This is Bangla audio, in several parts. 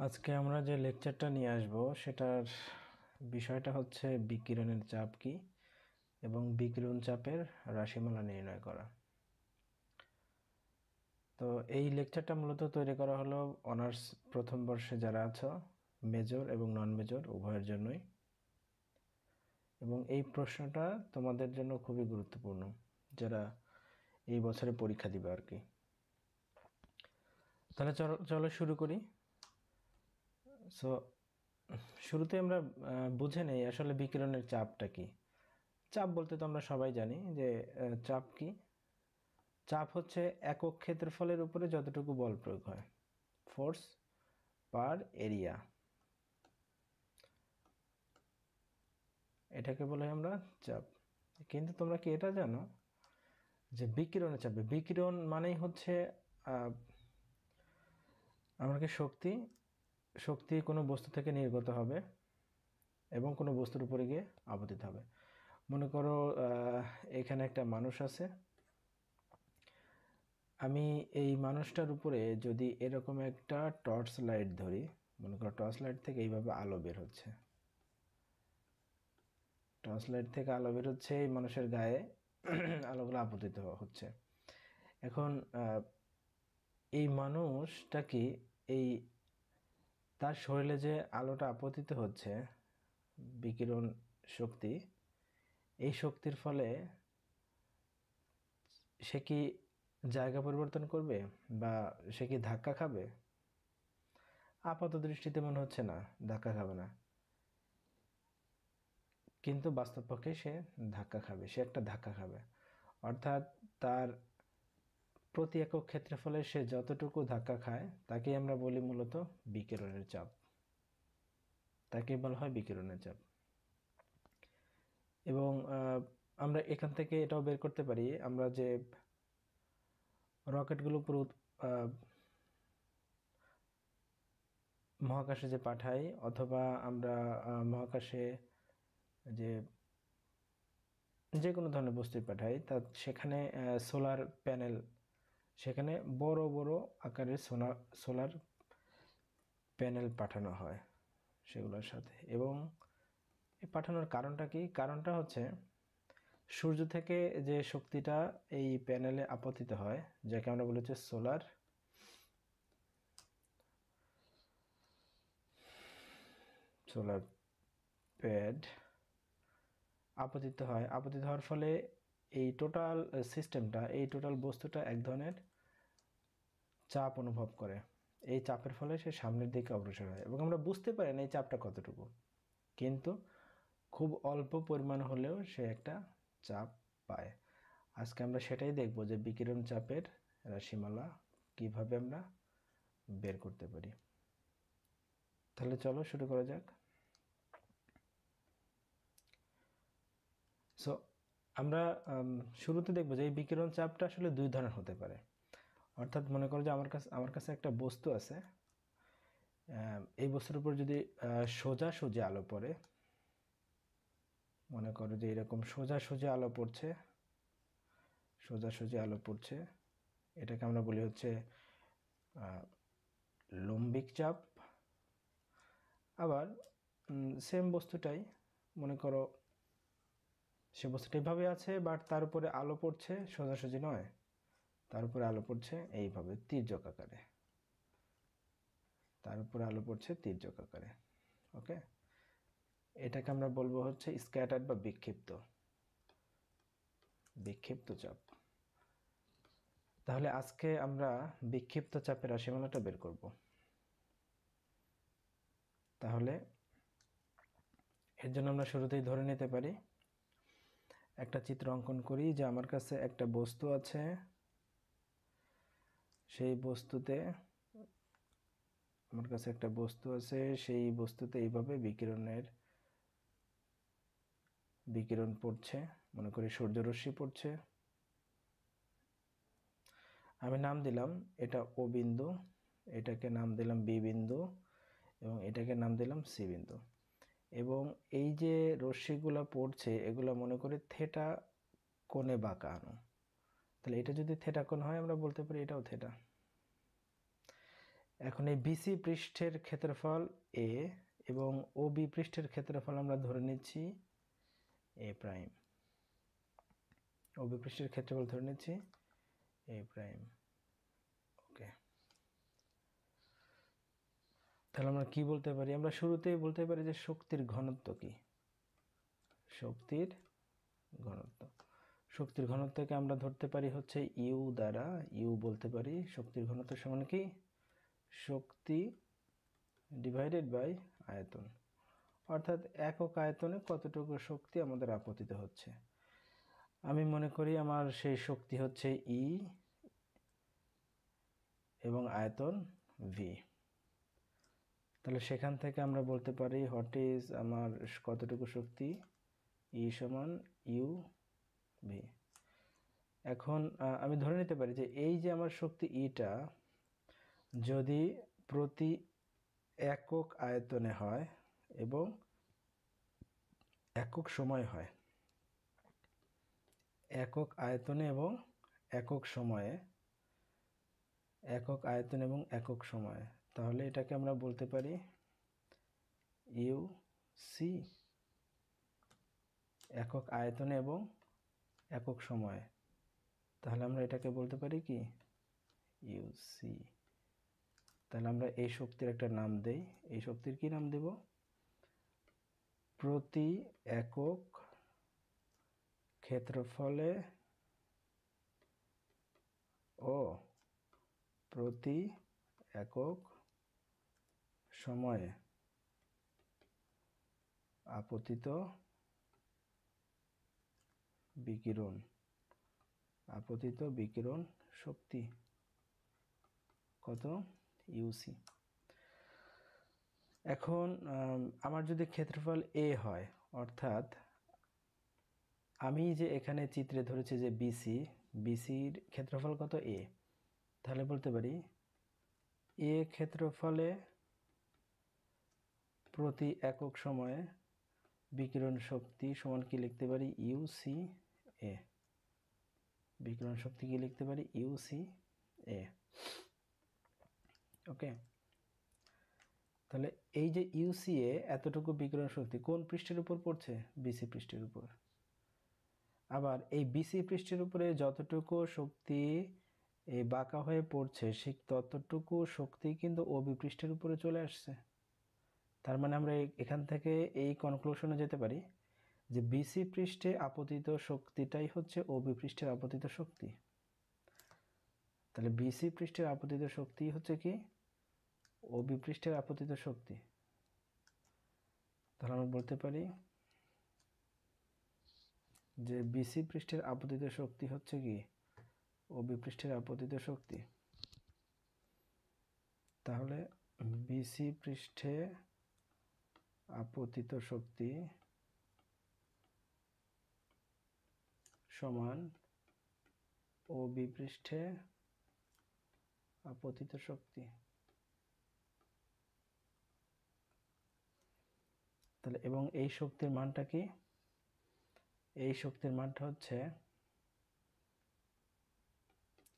আজকে আমরা যে লেকচারটা নিয়ে আসব সেটার বিষয়টা হচ্ছে বিকিরণের চাপ কি এবং বিকিরণ চাপের রাশিমালা নির্ণয় করা। তো এই লেকচারটা মূলত তৈরি করা হলো অনার্স প্রথম বর্ষে যারা আছো, মেজর এবং নন মেজর উভয়ের জন্যই, এবং এই প্রশ্নটা তোমাদের জন্য খুবই গুরুত্বপূর্ণ যারা এই বছরে পরীক্ষা দিবে আর কি। তাহলে চলো চলো শুরু করি। সো শুরুতে আমরা বুঝে নেই আসলে বিকিরণের চাপটা কি। চাপ বলতে তো আমরা সবাই জানি যে চাপ কি। চাপ হচ্ছে একক ক্ষেত্রফলের উপরে যতটুকু বল প্রয়োগ হয়, ফোর্স পার এরিয়া, এটাকে বলে আমরা চাপ। কিন্তু তোমরা কি এটা জানো যে বিকিরণের চাপে, বিকিরণ মানেই হচ্ছে আমাকে শক্তি শক্তি কোনো বস্তু থেকে নির্গত হবে এবং কোনো বস্তুর উপরে গিয়ে আপতিত হবে। মনে করো এখানে একটা মানুষ আছে, আমি এই মানুষটার উপরে যদি এরকম একটা টর্চ লাইট ধরি, মনে করো টর্চ লাইট থেকে এইভাবে আলো বের হচ্ছে, টর্চ লাইট থেকে আলো বের হচ্ছে, এই মানুষের গায়ে আলোগুলো আপতিত হচ্ছে। এখন এই মানুষটা কি, এই তার শরীরে যে আলোটা আপতিত হচ্ছে বিকিরণ শক্তি, এই শক্তির ফলে সে কি জায়গা পরিবর্তন করবে বা সে কি ধাক্কা খাবে? আপাত দৃষ্টিতে মনে হচ্ছে না ধাক্কা খাবে না, কিন্তু বাস্তবপক্ষে সে ধাক্কা খাবে, সে একটা ধাক্কা খাবে। অর্থাৎ তার প্রতি একক ক্ষেত্রফলে সে যতটুকু ধাক্কা খায় তাকেই আমরা বলি মূলত বিকিরণের চাপ, তাকেই বলা হয় বিকিরণের চাপ। এবং আমরা এখান থেকে এটাও বের করতে পারি, আমরা যে রকেটগুলো পুরো মহাকাশে যে পাঠাই, অথবা আমরা মহাকাশে যে যে কোনো ধরনের বস্তু পাঠাই, তা সেখানে সোলার প্যানেল, সেখানে বড় বড় আকারের সোলার প্যানেল পাঠানো হয় সেগুলোর সাথে। এবং এই পাঠানোর কারণটা কি? কারণটা হচ্ছে সূর্য থেকে যে শক্তিটা এই প্যানেলে আপতিত হয়, যাকে আমরা বলি হচ্ছে সোলার প্যাড আপতিত হয়। আপতিত হওয়ার ফলে এই টোটাল সিস্টেমটা, এই টোটাল বস্তুটা এক ধরনের চাপ অনুভব করে। এই চাপের ফলে সে সামনের দিকে অগ্রসর হয় এবং আমরা বুঝতে পারি না এই চাপটা কতটুকু, কিন্তু খুব অল্প পরিমাণ হলেও সে একটা চাপ পায়। আজকে আমরা সেটাই দেখব যে বিকিরণ চাপের রাশিমালা কিভাবে আমরা বের করতে পারি। তাহলে চলো শুরু করা যাক। সো আমরা শুরুতে দেখব যে এই বিকিরণ চাপটা আসলে দুই ধরনের হতে পারে। অর্থাৎ মনে করো যে আমার কাছে একটা বস্তু আছে, এই বস্তুর উপর যদি সোজাসুজি আলো পড়ে, মনে করো যে এরকম সোজাসুজি আলো পড়ছে, সোজাসুজি আলো পড়ছে, এটাকে আমরা বলি হচ্ছে লম্বিক চাপ। আবার সেম বস্তুটাই মনে করো সে বস্তুটা এইভাবে আছে, বাট তার উপরে আলো পড়ছে, সোজাসুজি নয়, তার উপরে আলো পড়ছে এইভাবে তির্যক আকারে, তার উপরে আলো পড়ছে তির্যক আকারে। ওকে, এটাকে আমরা বলবো হচ্ছে স্ক্যাটার্ড বা বিক্ষিপ্ত বিক্ষিপ্ত চাপ। তাহলে আজকে আমরা বিক্ষিপ্ত চাপের রাশিমালাটা বের করব। তাহলে এর জন্য আমরা শুরুতেই ধরে নিতে পারি, একটা চিত্র অঙ্কন করি যে আমার কাছে একটা বস্তু আছে, সেই বস্তুতে আমার কাছে একটা বস্তু আছে, সেই বস্তুতে এইভাবে বিকিরণ পড়ছে, মনে করি সূর্যরশ্মি পড়ছে। আমি নাম দিলাম এটা ও বিন্দু, এটাকে নাম দিলাম বি বিন্দু, এবং এটাকে নাম দিলাম সি বিন্দু। এবং এই যে রশ্মিগুলো পড়ছে এগুলো মনে করে থেটা কোণে বাঁকানো। তাহলে এটা যদি থেটা কোণ হয় আমরা বলতে পারি এটাও থেটা। এখন এই বিসি পৃষ্ঠের ক্ষেত্রফল এ এবং ওবি পৃষ্ঠের ক্ষেত্রফল আমরা ধরে নিচ্ছি এ প্রাইম, ওবি পৃষ্ঠের ক্ষেত্রফল ধরে নিচ্ছি এ প্রাইম। ওকে, তাহলে আমরা কি বলতে পারি? আমরা শুরুতেই বলতে পারি যে শক্তির ঘনত্ব কি? শক্তির ঘনত্ব, শক্তির ঘনত্বকে আমরা ধরতে পারি হচ্ছে ইউ দ্বারা, ইউ বলতে পারি শক্তির ঘনত্ব সমান কি? শক্তি ডিভাইডেড বাই আয়তন, অর্থাৎ একক আয়তনে কতটুকু শক্তি আমাদের আপতিত হচ্ছে। আমি মনে করি আমার সেই শক্তি হচ্ছে ই এবং আয়তন ভি। তাহলে সেখান থেকে আমরা বলতে পারি হোয়াট ইজ আমার কতটুকু শক্তি, ই সমান ইউ ভি। এখন আমি ধরে নিতে পারি যে এই যে আমার শক্তি ইটা যদি প্রতি একক আয়তনে হয় এবং একক সময় হয়, একক আয়তনে এবং একক সময়ে, একক আয়তন এবং একক সময়ে, তাহলে এটাকে আমরা বলতে পারি ইউ সি, একক আয়তনে এবং একক সময়ে। তাহলে আমরা এটাকে বলতে পারি কি? You see. তাহলে আমরা এই শক্তির একটা নাম দেই। এই শক্তির কি নাম দেব? প্রতি একক ক্ষেত্রফলে ও প্রতি একক সময়ে আপতিত বিকিরণ, আপতিত বিকিরণ শক্তি কত? ইউসি। এখন আমার যদি ক্ষেত্রফল এ হয়, অর্থাৎ আমি যে এখানে চিত্রে ধরেছি যে বিসি, বিসির ক্ষেত্রফল কত? এ। তাহলে বলতে পারি এ ক্ষেত্রফলে প্রতি একক সময়ে বিকিরণ শক্তি সমান কি লিখতে পারি? ইউসি এ। বিকিরণ শক্তি কি লিখতে পারি? ইউসি এ। ওকে, তাহলে এই যে ইউসি এ এতটুকু বিকিরণ শক্তি কোন পৃষ্ঠের উপর পড়ছে? বিসি পৃষ্ঠের উপর। আবার এই বিসি পৃষ্ঠের উপরে যতটুকু শক্তি এই বাঁকা হয়ে পড়ছে ঠিক ততটুকু শক্তি কিন্তু ওবি পৃষ্ঠের উপরে চলে আসছে। তার মানে আমরা এখান থেকে এই কনক্লুশনে যেতে পারি যে বিসি পৃষ্ঠে আপতিত শক্তিটাই হচ্ছে ওবি পৃষ্ঠের আপতিত শক্তি। তাহলে বিসি পৃষ্ঠের আপতিত শক্তি হচ্ছে কি? ওবি পৃষ্ঠের আপতিত শক্তি। তাহলে আমরা বলতে পারি যে বিসি পৃষ্ঠের আপতিত শক্তি হচ্ছে কি? ওবি পৃষ্ঠের আপতিত শক্তি। তাহলে বিসি পৃষ্ঠে আপতিত শক্তি সমান ওবি পৃষ্ঠে আপতিত শক্তি। তাহলে এবং এই শক্তির মানটা কি? এই শক্তির মানটা হচ্ছে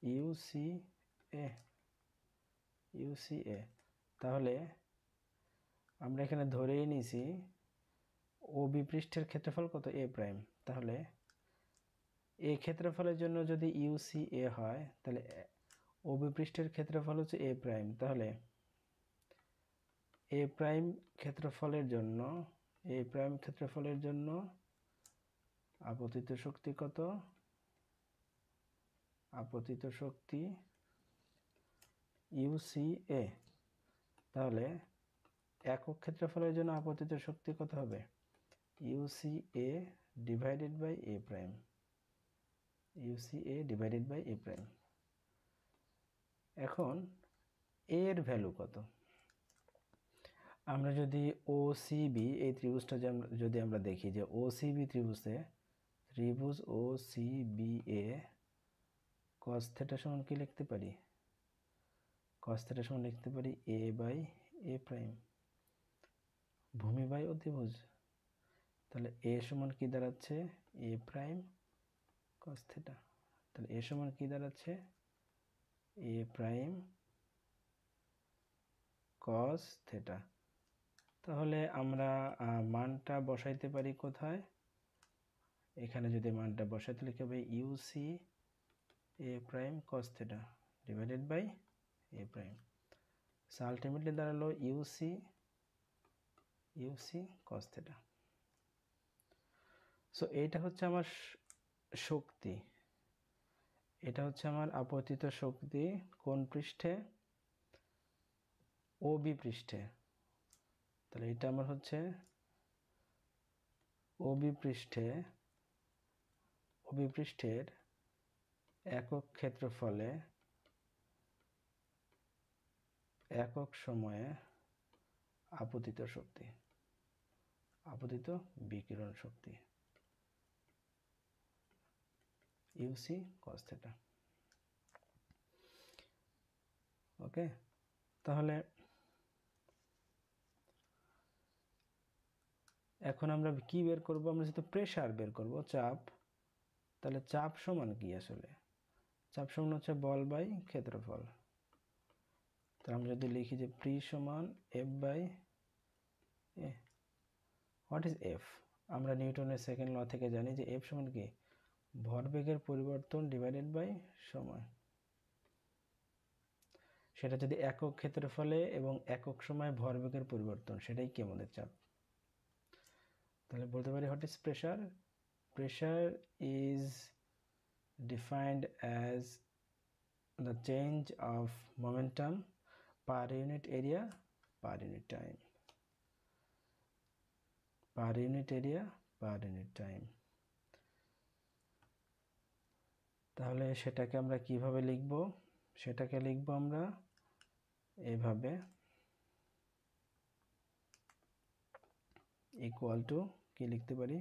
ইউসি এ, ইউসি এ। তাহলে আমরা এখানে ধরেই নিয়েছি ওবি পৃষ্ঠের ক্ষেত্রফল কত? এ প্রাইম। তাহলে এই ক্ষেত্রফলের জন্য যদি ইউসি এ হয় তাহলে ওবি পৃষ্ঠের ক্ষেত্রফল হচ্ছে এ প্রাইম। তাহলে এ প্রাইম ক্ষেত্রফলের জন্য, এ প্রাইম ক্ষেত্রফলের জন্য আপতিত শক্তি কত? আপতিত শক্তি ইউসি এ। তাহলে একক ক্ষেত্রফলের জন্য আপতিত শক্তি কত হবে? UC A divided by A prime, UC A divided by A prime. এখন এর ভ্যালু কত? আমরা যদি ও সি বি এই ত্রিভুজটা যদি আমরা দেখি যে ও সি বি ত্রিভুজে, ত্রিভুজ ও C B A cos theta সমান কি লিখতে পারি? কস থিটা সমান লিখতে পারি এ বাই এ প্রাইম, ভূমি বাই অতিভুজ। তাহলে এ সমান কি দাঁড়াচ্ছে? এ প্রাইম কস থিটা। তাহলে এ সমান কি দাঁড়াচ্ছে? এ প্রাইম কস থেটা। তাহলে আমরা মানটা বসাইতে পারি কোথায়? এখানে যদি মানটা বসাইতে লিখে হবে UC A prime cos theta divided by A prime. So ultimately দাঁড়ালো ইউসি কস থেটা। সো এইটা হচ্ছে আমার শক্তি, এটা হচ্ছে আমার আপতিত শক্তি কোন পৃষ্ঠে? ওবি পৃষ্ঠে। তাহলে এটা আমার হচ্ছে ওবি পৃষ্ঠের একক ক্ষেত্রফলে একক সময়ে আপতিত শক্তি, আপতিত বিকিরণ শক্তি ইউসি কস থেটা। ওকে, তাহলে এখন আমরা কি বের করব? আমরা যেহেতু প্রেসার বের করব, চাপ, তাহলে চাপ সমান কি আসলে? চাপ সমান হচ্ছে বল বাই ক্ষেত্রফল। তো আমরা যদি লিখি যে পি সমান F by A, what is F? আমরা নিউটনের সেকেন্ড ল থেকে জানি যে এফ সমান কি? ভরবেগের পরিবর্তন ডিভাইডেড বাই সময়। সেটা যদি একক ক্ষেত্রফলে এবং একক সময় ভরবেগের পরিবর্তন, সেটাই কি আমাদের চাপ। তাহলে বলতে পারি what is pressure? Pressure is defined as the change of momentum per unit area per unit time, per unit area per unit time. তাহলে সেটাকে আমরা কিভাবে লিখব? সেটাকে লিখব আমরা এভাবে, ইকুয়াল টু কি লিখতে পারি?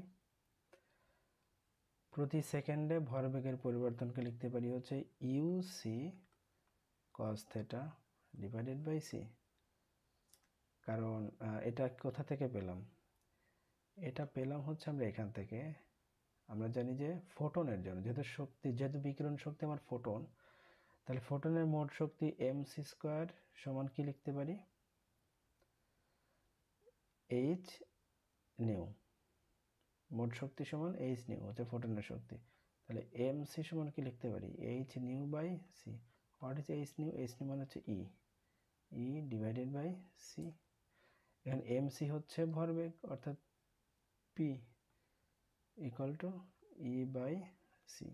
প্রতি সেকেন্ডে ভরবেগের পরিবর্তনকে লিখতে পারি হচ্ছে UC cos theta divided by C. কারণ এটা কোথা থেকে পেলাম? এটা পেলাম হচ্ছে আমরা এখান থেকে। আমরা জানি যে ফোটনের জন্য যেহেতু বিকিরণ শক্তি আমার ফোটন, তাহলে ফোটনের মোট শক্তি এমসি স্কোয়ার সমান কি লিখতে পারি? H new. মোট শক্তি সমান এইচ নিউ হচ্ছে ফোটনের শক্তি। তাহলে এমসি সমান কি লিখতে পারি? H nu by C. What is H nu? H nu মানে হচ্ছে ই ডিভাইডেড বাই সি। এখানে এমসি হচ্ছে ভরবেগ, অর্থাৎ P equal to E by C.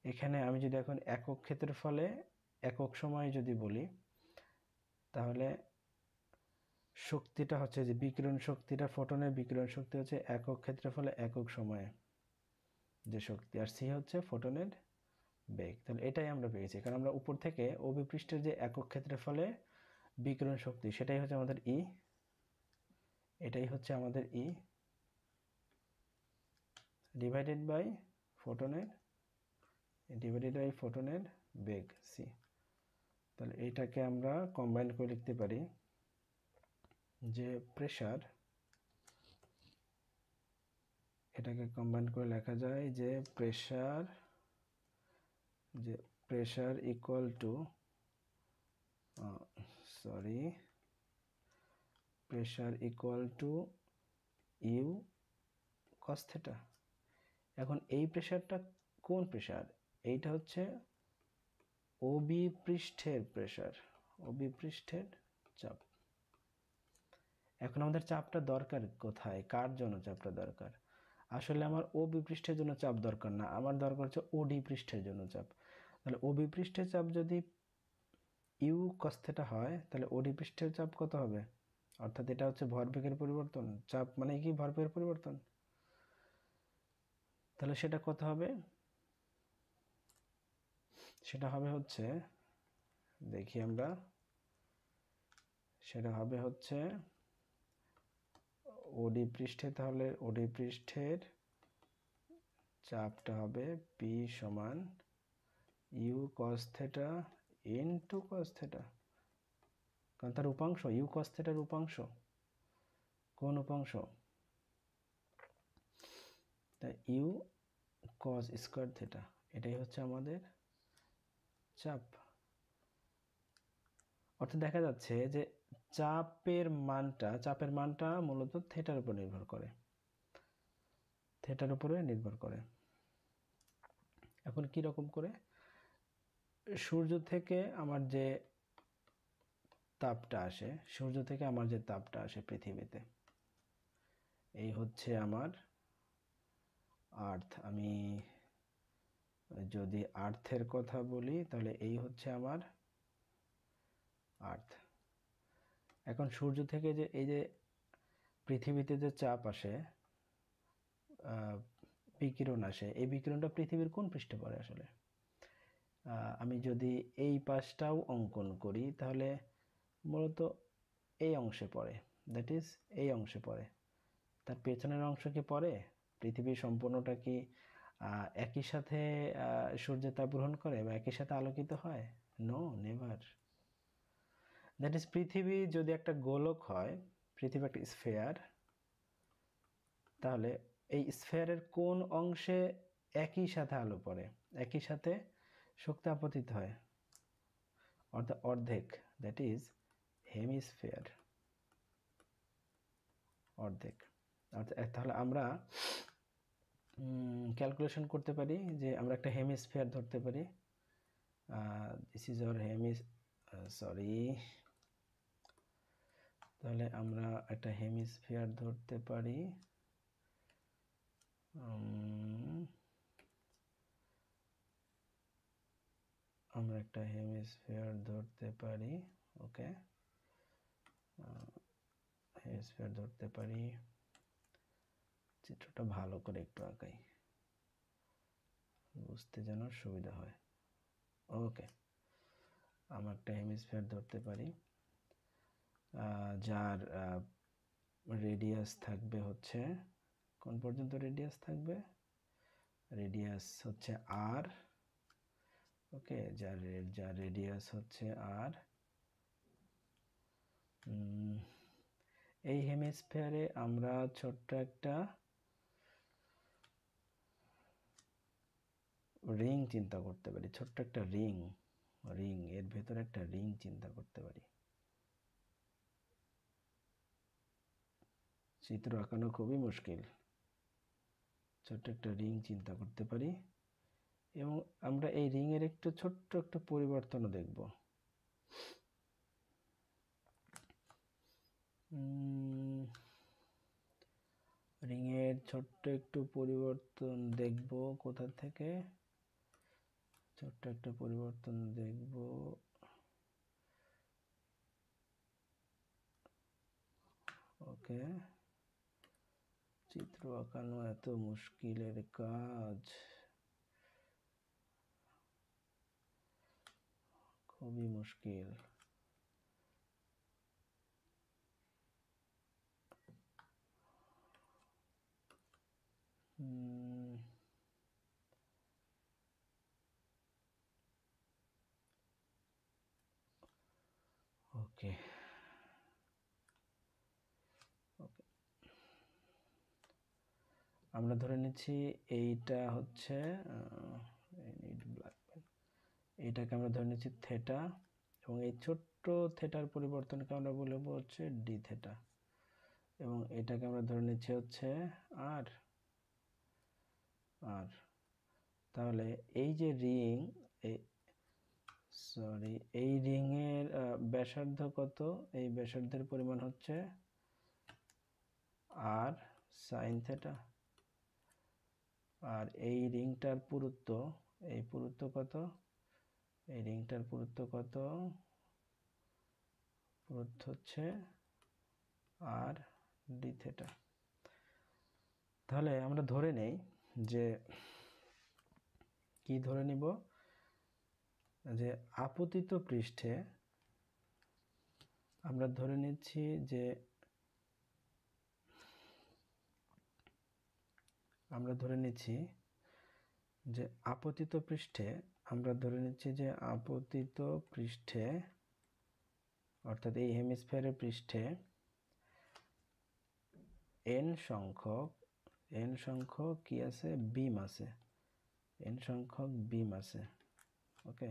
এখানে আমি যদি এখন একক ক্ষেত্রফলে একক সময় যদি বলি, তাহলে শক্তিটা হচ্ছে যে বিকিরণ শক্তিটা, ফোটনের বিকিরণ শক্তি হচ্ছে একক ক্ষেত্রফলে একক সময়ে যে শক্তি, আর সি হচ্ছে ফোটনের বেগ। তাহলে এটাই আমরা পেয়েছি, কারণ আমরা উপর থেকে ওবি পৃষ্ঠের যে একক ক্ষেত্রফলে বিকিরণ শক্তি, সেটাই হচ্ছে আমাদের ই, এটাই হচ্ছে আমাদের ই ডিভাইডেড বাই ফোটনের বেগ সি। তাহলে এইটাকে আমরা কম্বাইন করে লিখতে পারি যে প্রেসার, এটাকে কম্বাইন করে লেখা যায় যে pressure equal to pressure equal to U cos theta. এখন এই প্রেসারটা কোন প্রেসার? এইটা হচ্ছে ওবি পৃষ্ঠের প্রেসার, ওবি পৃষ্ঠের চাপ। এখন আমাদের চাপটা দরকার কোথায়? কার জন্য চাপটা দরকার? আসলে আমার ওবি পৃষ্ঠের জন্য চাপ দরকার না, আমার দরকার হচ্ছে ওডি পৃষ্ঠের জন্য চাপ। তাহলে ওবি পৃষ্ঠের চাপ যদি ইউ কস থেটা হয়, তাহলে ওডি পৃষ্ঠের চাপ কত হবে? অর্থাৎ এটা হচ্ছে ভরবেগের পরিবর্তন, চাপ মানে কি? ভরবেগের পরিবর্তন। তাহলে সেটা কত হবে? সেটা হবে হচ্ছে, দেখি আমরা, সেটা হবে হচ্ছে ওডি পৃষ্ঠে, তাহলে ওডি পৃষ্ঠের চাপটা হবে পি সমান U cos theta into cos theta, কারণ তার উপাংশ ইউ কস থেটার উপাংশ। কোন উপাংশ? তাই ইউ কস স্কোয়ার থেটা, এটাই হচ্ছে আমাদের চাপ। অর্থাৎ দেখা যাচ্ছে যে চাপের মানটা মূলত থিটার উপর নির্ভর করে, থিটার উপরে নির্ভর করে। এখন কি রকম করে? সূর্য থেকে আমার যে তাপটা আসে পৃথিবীতে, এই হচ্ছে আমার আর্থ। আমি যদি আর্থের কথা বলি তাহলে এই হচ্ছে আমার আর্থ। এখন সূর্য থেকে যে এই যে পৃথিবীতে যে চাপ আসে, বিকিরণ আসে, এই বিকিরণটা পৃথিবীর কোন পৃষ্ঠে পড়ে আসলে? আমি যদি এই পাশটাও অঙ্কন করি তাহলে মূলত এই অংশে পড়ে, দ্যাট ইজ এই অংশে পড়ে। তার পেছনের অংশ কি পড়ে? পৃথিবী সম্পূর্ণটা কি একই সাথে সূর্যের তাপ গ্রহণ করে বা একই সাথে আলোকিত হয়? No, never. দ্যাট ইজ পৃথিবী যদি একটা গোলক হয়, পৃথিবী একটা স্ফেয়ার, তাহলে এই স্ফেয়ারের কোন অংশে একই সাথে আলো পড়ে, একই সাথে শক্তি আপতিত হয়? অর্থাৎ অর্ধেক, দ্যাট ইজ হেমিস্ফেয়ার, অর্ধেক। তাহলে আমরা ক্যালকুলেশন করতে পারি যে আমরা একটা হেমিস্ফিয়ার ধরতে পারি। দিস ইজ আওয়ার তাহলে আমরা একটা হেমিস্ফিয়ার ধরতে পারি। ওকে, হেমিস্ফিয়ার ধরতে পারি। চিত্রটা ভালো করে একটু আঁকাই, বুঝতে যেন সুবিধা হয়। ওকে, আমরা একটা হেমিস্ফিয়ার ধরতে পারি যার রেডিয়াস থাকবে হচ্ছে, কোন পর্যন্ত রেডিয়াস থাকবে? রেডিয়াস হচ্ছে আর। ওকে, যার রেডিয়াস হচ্ছে আর। এই হেমিস্ফিয়ারে আমরা ছোট্ট একটা রিং চিন্তা করতে পারি, ছোট্ট একটা রিং, এর ভেতরে একটা রিং চিন্তা করতে পারি। চিত্র আঁকানো খুবই মুশকিল। ছোট্ট একটা রিং চিন্তা করতে পারি এবং আমরা এই রিং এর একটু ছোট্ট একটা পরিবর্তনও দেখব। রিং এর ছোট্ট একটু পরিবর্তন দেখব কোথা থেকে? ছোট্ট একটা পরিবর্তন দেখব, ওকে। চিত্র আঁকানো এত মুশকিলের কাজ, খুবই মুশকিল। ওকে, আমরা ধরে নিচ্ছি এইটা হচ্ছে এইটাকে আমরা ধরে নিচ্ছি থেটা, এবং এই ছোট্ট থেটার পরিবর্তনকে আমরা বলবো হচ্ছে ডি থেটা, এবং এটাকে আমরা ধরে নিচ্ছি হচ্ছে আর। তাহলে এই যে রিং, এই রিং এর ব্যাসার্ধ কত? এই ব্যাসার্ধের পরিমাণ হচ্ছে আর সাইন থেটা। আর এই রিংটার পুরুত্ব, কত? এই রিংটার পুরুত্ব কত? পুরুত্ব হচ্ছে আর ডি থেটা। তাহলে আমরা ধরে নেই যে, কি ধরে নিব? যে আপতিত পৃষ্ঠে আমরা ধরে নিচ্ছি যে আপতিত পৃষ্ঠে অর্থাৎ এই হেমিস্ফিয়ারের পৃষ্ঠে n সংখ্যক কি আছে? বিম আছে, n সংখ্যক বিম আছে। ওকে,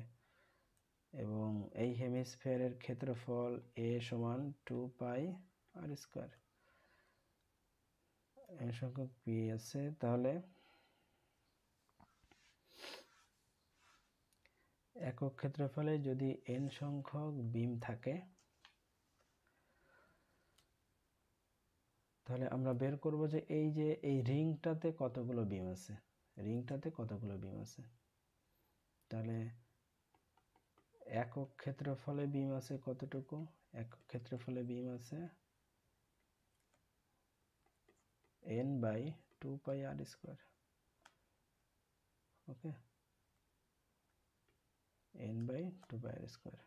এবং এই হেমিস্ফিয়ারের ক্ষেত্রফল a সমান 2 পাই আর স্কয়ার। n সংখ্যক p আছে, তাহলে একক ক্ষেত্রফলে যদি n সংখ্যক বিম থাকে তাহলে আমরা বের করব যে এই রিংটাতে কতগুলো বিম আছে, তাহলে একক ক্ষেত্রফলে বিম আছে কতটুকু, একক ক্ষেত্রফলে বিম আছে n by 2 pi R square. Okay, n by 2 pi R square.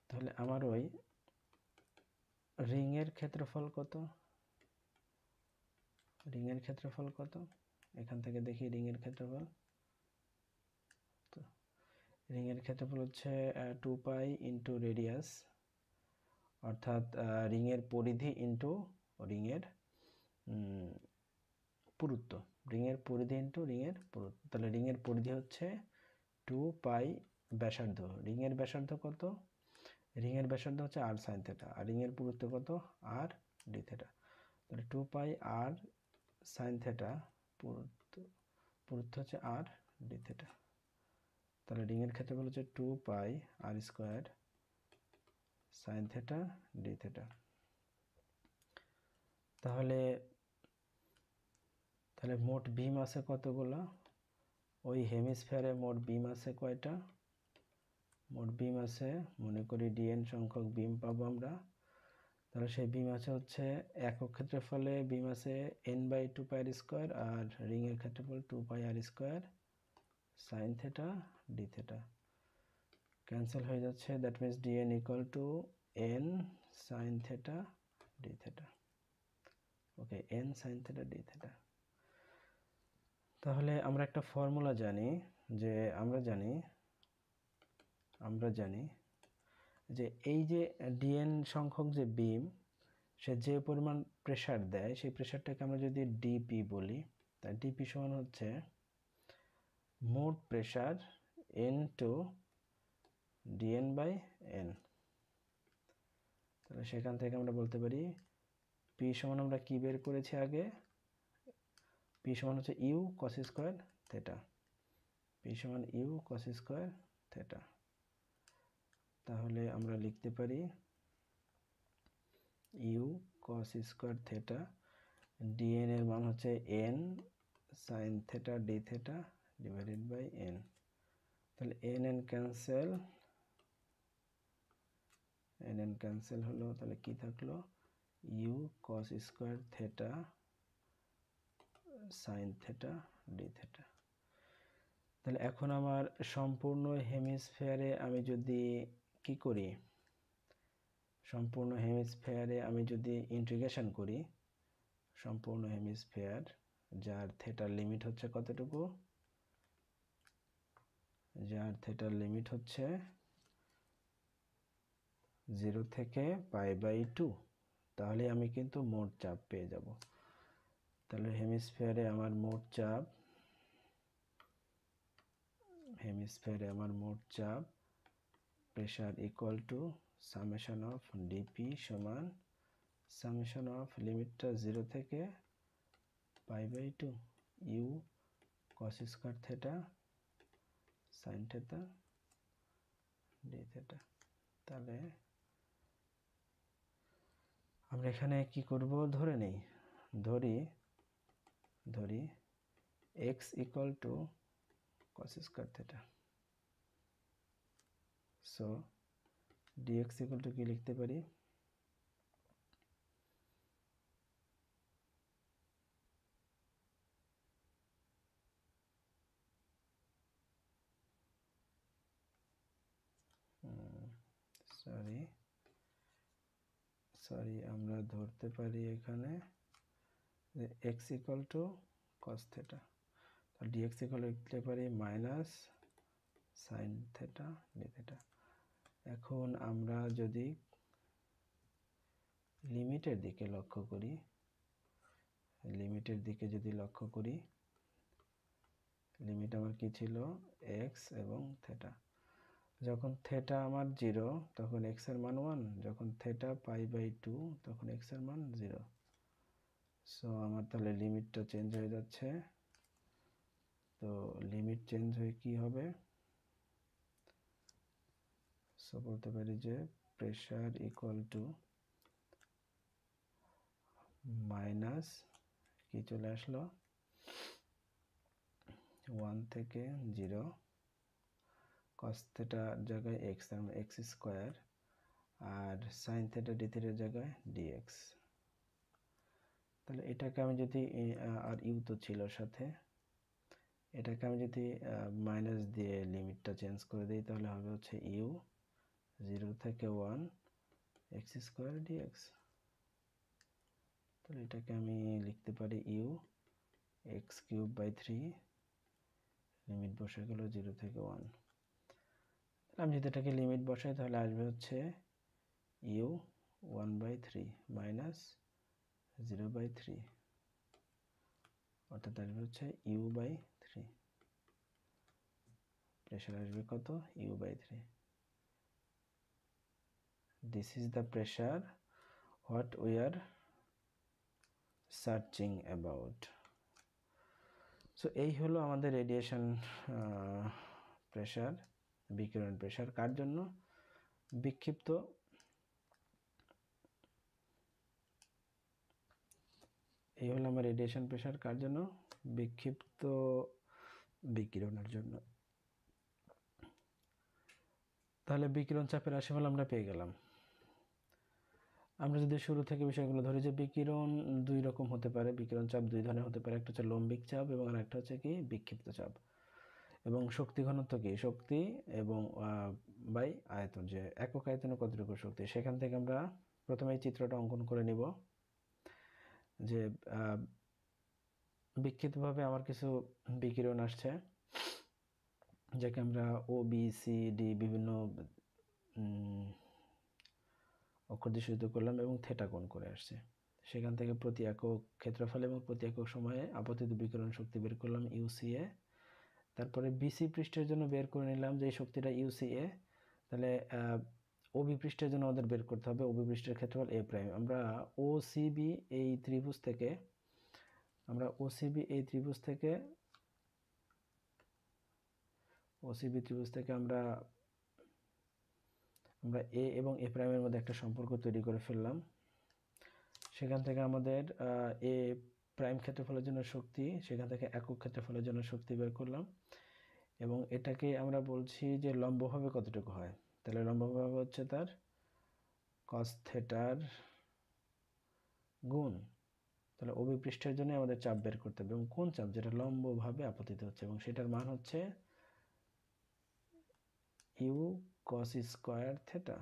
তাহলে আমার ওই রিং এর ক্ষেত্রফল কত, এখান থেকে দেখি রিং এর ক্ষেত্রফল। তো রিং এর ক্ষেত্রফল হচ্ছে 2 পাই ইনটু রেডিয়াস, অর্থাৎ রিং এর পরিধি ইনটু রিং এর পুরুত্ব, তাহলে রিং এর পরিধি হচ্ছে 2 পাই ব্যাসার্ধ, রিং এর ব্যাসার্ধ কত, রিং এর ব্যাসার্ধ হচ্ছে r sin θ, আর রিং এর পুরুত্ব কত, r d θ। তাহলে 2 পাই r sin θ, পুরুত্ব হচ্ছে r d θ। তাহলে রিং এর ক্ষেত্রফল হচ্ছে 2 পাই r স্কয়ার sin θ d θ। তাহলে মোট বিম আছে কতগুলো, ওই হেমিস্ফিয়ারে মোট বিম আছে কয়টা, মোট বিম আছে মনে করি dn সংখ্যক বিম পাবো আমরা। তাহলে সেই বিম আছে হচ্ছে একক ক্ষেত্রফলে বিম আছে n by 2 pi R square, আর রিং এর ক্ষেত্রফল 2 pi R square sin θ d θ। Cancel হয়ে যাচ্ছে, that means dn equal to n sin θ d θ। Okay, n sin θ d θ। তাহলে আমরা একটা ফর্মুলা জানি, যে আমরা জানি যে এই যে dn সংখ্যক যে বিম, সে যে পরিমাণ প্রেসার দেয় সেই প্রেসারটাকে আমরা যদি dp বলি, তাই dp সমান হচ্ছে মোট pressure into dn by n। তাহলে সেখান থেকে আমরা বলতে পারি p সমান আমরা কি বের করেছি আগে, p সমান হচ্ছে u cos square theta, p সমান u cos স্কয়ার থিটা। তাহলে আমরা লিখতে পারি u cos square theta, dn এর মান হচ্ছে n sin theta d theta divided by n। তাহলে n ক্যান্সেল হলো, তাহলে কি থাকলো, u cos square theta sin theta d theta. তাহলে এখন আমার সম্পূর্ণ হেমিস্ফিয়ারে আমি যদি কি করি, সম্পূর্ণ হেমিস্ফিয়ারে আমি যদি ইন্টিগ্রেশন করি, সম্পূর্ণ হেমিস্ফিয়ার যার থিটার লিমিট হচ্ছে কতটুকু, যার থিটার লিমিট হচ্ছে 0 থেকে পাই বাই 2, তাহলে আমি কিন্তু মোট চাপ পেয়ে যাব। তাহলে হেমিস্ফিয়ারে আমার মোট চাপ pressure equal to summation of DP সমান সামেশন অফ লিমিটটা 0 থেকে pi by 2 U cos square theta sine theta D theta. তাহলে আমরা এখানে কি করব, ধরি x equal to cos square theta. So dx equal to কি লিখতে পারি, সরি আমরা ধরতে পারি এখানে যে x equal to cos theta, তাহলে dx ইকুয়াল লিখতে পারি minus sin theta d theta. এখন আমরা যদি লিমিটের দিকে লক্ষ্য করি, লিমিট আমার কি ছিল, x এবং থিটা। যখন থেটা আমার 0 তখন x এর মান 1, যখন থেটা π/2 তখন x এর মান 0। সো আমার তাহলে লিমিটটা চেঞ্জ হয়ে যাচ্ছে। তো লিমিট চেঞ্জ হয়ে কি হবে? সো বলতে পারি যে প্রেসার ইকুয়াল টু মাইনাস কি চলে আসলো 1 থেকে 0 cos থেটার জায়গায় x, তার মানে x স্কোয়ার, আর সাইন থেটা ডি থেটার জায়গায় dx। তাহলে এটাকে আমি যদি আর ইউ তো ছিল সাথে, এটাকে আমি যদি মাইনাস দিয়ে লিমিটটা চেঞ্জ করে দিই তাহলে হবে হচ্ছে ইউ 0 থেকে 1 এক্স স্কোয়ার ডিএক্স। তাহলে এটাকে আমি লিখতে পারি ইউ x³/3, লিমিট বসে গেল 0 থেকে 1। আমি যদি এটাকে লিমিট বসাই তাহলে আসবে হচ্ছে ইউ 1/3 মাইনাস 0/3, অর্থাৎ আসবে হচ্ছে u/3। প্রেশার আসবে কত? u/3। This is the pressure what we are searching about. So এই হলো আমাদের রেডিয়েশন প্রেশার, বিকিরণ প্রেশার। কার জন্য? বিক্ষিপ্ত এই হলো আমার রেডিয়েশন প্রেশার কার জন্য? বিক্ষিপ্ত বিকিরণের জন্য। তাহলে বিকিরণ চাপের রাশিমাল আমরা পেয়ে গেলাম। আমরা যদি শুরু থেকে বিষয়গুলো ধরি যে বিকিরণ দুই রকম হতে পারে, বিকিরণ চাপ দুই ধরনের হতে পারে, একটা হচ্ছে লম্বিক চাপ এবং আরেকটা হচ্ছে কি বিক্ষিপ্ত চাপ। এবং শক্তি ঘনত্ব কি? শক্তি এবং বাই আয়তন, যে একক আয়তনে কতটুকু শক্তি। সেখান থেকে আমরা প্রথমে এই চিত্রটা অঙ্কন করে নিব যে বিক্ষিপ্তভাবে আমার কিছু বিকিরণ আসছে, যাকে আমরা ও বি সি ডি বিভিন্ন অক্ষর দিয়ে সূচিত করলাম এবং থেটা কোণ করে আসছে। সেখান থেকে প্রতি একক ক্ষেত্রফল এবং প্রতি একক সময়ে আপতিত বিকিরণ শক্তি বের করলাম ইউসিএ। তারপরে বিসি পৃষ্ঠের জন্য বের করে নিলাম যে শক্তিটা ইউসিএ। তাহলে ওবি পৃষ্ঠের জন্য আমাদের বের করতে হবে ওবি পৃষ্ঠের ক্ষেত্রফল এ প্রাইম। আমরা ওসিবি এই ত্রিভুজ থেকে আমরা এ এবং এ প্রাইমের মধ্যে একটা সম্পর্ক তৈরি করে ফেললাম। সেখান থেকে আমাদের এ প্রাইম ক্ষেত্রফলের জন্য শক্তি, সেখান থেকে একক ক্ষেত্রফলের জন্য শক্তি বের করলাম এবং এটাকে আমরা বলছি যে লম্বভাবে কতটুকু হয়। তাহলে লম্বভাবে হচ্ছে তার cos থেটার গুণ। তাহলে ওবি পৃষ্ঠের জন্য আমাদের চাপ বের করতে হবে এবং কোন চাপ? যেটা লম্বভাবে আপতিত হচ্ছে, এবং সেটার মান হচ্ছে ইউ cos স্কয়ার থেটা।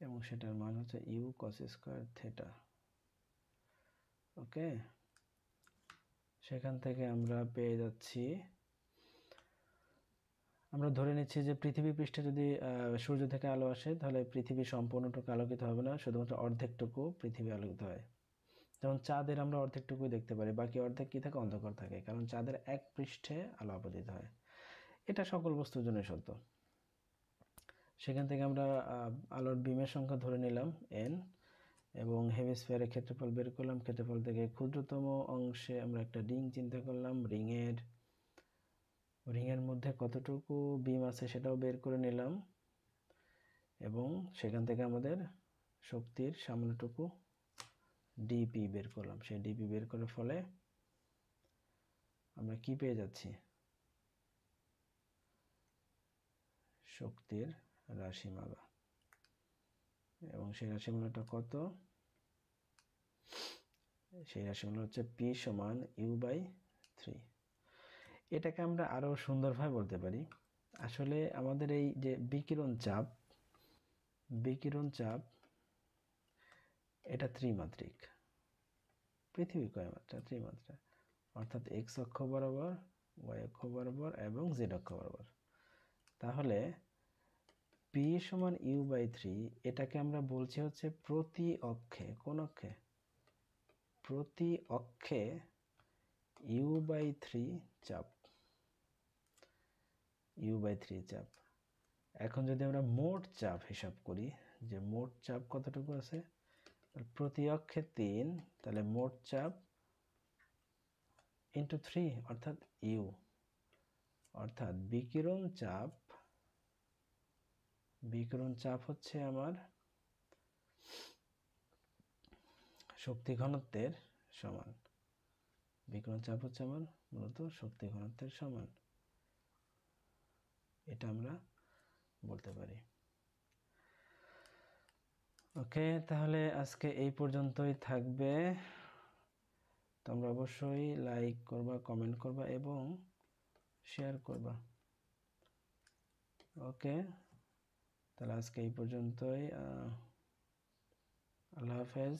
এবং সেটার মান হচ্ছে ইউ cos স্কয়ার থেটা। ওকে, সেখান থেকে আমরা পেয়ে যাচ্ছি, আমরা ধরে নিচ্ছি যে পৃথিবী পৃষ্ঠে যদি সূর্য থেকে আলো আসে তাহলে পৃথিবী সম্পূর্ণটুকু আলোকিত হবে না, শুধুমাত্র অর্ধেকটুকু পৃথিবী আলোকিত হয়। যেমন চাঁদের আমরা অর্ধেকটুকুই দেখতে পারি, বাকি অর্ধেক কি থাকে? অন্ধকার থাকে, কারণ চাঁদের এক পৃষ্ঠে আলো আপতিত হয়। এটা সকল বস্তুর জন্য সত্য। সেখান থেকে আমরা আলোর বিমের সংখ্যা ধরে নিলাম n এবং হেমিস্ফিয়ারের ক্ষেত্রফল বের করলাম। ক্ষেত্রফল থেকে ক্ষুদ্রতম অংশে আমরা একটা রিং চিন্তা করলাম, রিংয়ের মধ্যে কতটুকু বিম আছে সেটাও বের করে নিলাম এবং সেখান থেকে আমাদের শক্তির সামান্যটুকু ডিপি বের করলাম। সেই ডিপি বের করার ফলে আমরা কি পেয়ে যাচ্ছি? শক্তির রাশিমালা। এবং সেই রাশিমালাটা কত? সেই রাশিমালা হচ্ছে P সমান U/3। এটাকে আমরা আরো সুন্দরভাবে বলতে পারি, আসলে আমাদের এই যে বিকিরণ চাপ এটা ত্রিমাত্রিক। পৃথিবী কয় মাত্রা? ত্রিমাত্রা, অর্থাৎ এক্স অক্ষ বরাবর, ওয়াই অক্ষ বরাবর এবং জেড অক্ষ বরাবর। তাহলে P সমান U/3 এটাকে আমরা বলছি হচ্ছে প্রতি অক্ষে। কোন অক্ষে? প্রতি অক্ষে u/3 চাপ, u/3 চাপ। এখন যদি আমরা মোট চাপ হিসাব করি যে মোট চাপ কতটুকু আছে, প্রতি অক্ষে 3, তাহলে মোট চাপ ইন্টু 3 অর্থাৎ ইউ, অর্থাৎ বিকিরণ চাপ হচ্ছে আমার শক্তি ঘনত্বের সমান। বিকিরণ চাপ হচ্ছে আমার মূলত শক্তি ঘনত্বের সমান, এটা আমরা বলতে পারি। ওকে, তাহলে আজকে এই পর্যন্তই থাকবে। তোমরা অবশ্যই লাইক করবা, কমেন্ট করবা এবং শেয়ার করবা। ওকে, তাহলে আজকে এই পর্যন্তই। আল্লাহ হাফেজ।